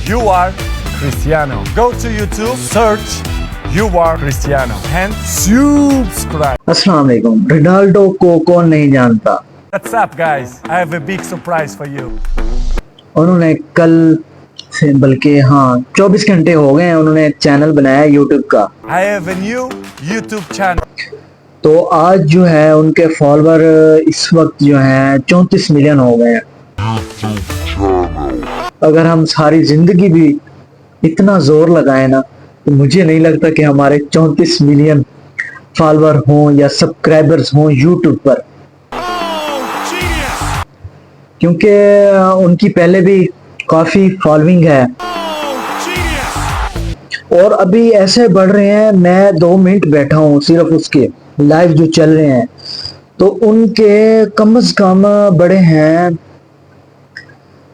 You are Cristiano. Go to YouTube, search You are Cristiano and subscribe. अस्सलाम वालेकुम। Ronaldo को कौन नहीं जानता। What's up guys? I have a big surprise for you. उन्होंने कल से बल्कि 24 घंटे हो गए हैं, उन्होंने एक चैनल बनाया यूट्यूब का। I have a new YouTube channel. तो आज जो है उनके फॉलोवर इस वक्त जो है 34 मिलियन हो गए हैं। अगर हम सारी जिंदगी भी इतना जोर लगाए ना, तो मुझे नहीं लगता कि हमारे 34 मिलियन फॉलोवर हों या सब्सक्राइबर्स हों यूट्यूब पर, क्योंकि उनकी पहले भी काफी फॉलोइंग है और अभी ऐसे बढ़ रहे हैं। मैं 2 मिनट बैठा हूँ सिर्फ उसके लाइव जो चल रहे हैं, तो उनके कम से कम बड़े हैं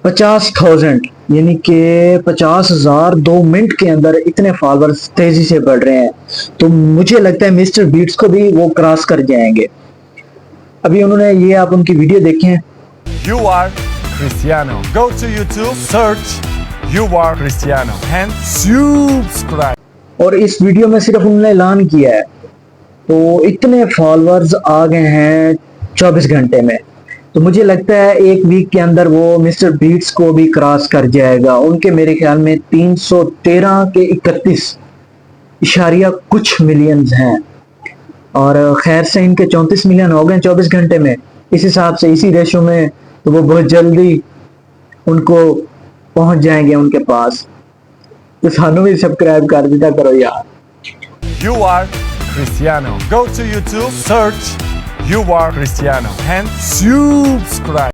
50,000, यानी कि 50,000 2 मिनट के अंदर इतने फॉलोअर्स तेजी से बढ़ रहे हैं। तो मुझे लगता है मिस्टर बीट्स को भी वो क्रॉस कर जाएंगे। अभी उन्होंने ये आप उनकी वीडियो देखें। You are Cristiano. Go to YouTube, search You are Cristiano and subscribe. और इस वीडियो में सिर्फ उन्होंने ऐलान किया है, तो इतने फॉलोअर्स आ गए हैं 24 घंटे में। तो मुझे लगता है एक वीक के अंदर वो मिस्टर बीट्स को भी क्रॉस कर जाएगा। उनके मेरे ख्याल में 313 के 31 इशारिया कुछ मिलियंस हैं, और खैर से इनके 34 मिलियन हो गए 24 घंटे में। इस हिसाब से, इसी रेशो में, तो वो बहुत जल्दी उनको पहुंच जाएंगे उनके पास। तो सानू भी सब्सक्राइब कर दिया करो यार। You are Cristiano. Go to YouTube, search You are Cristiano and subscribe.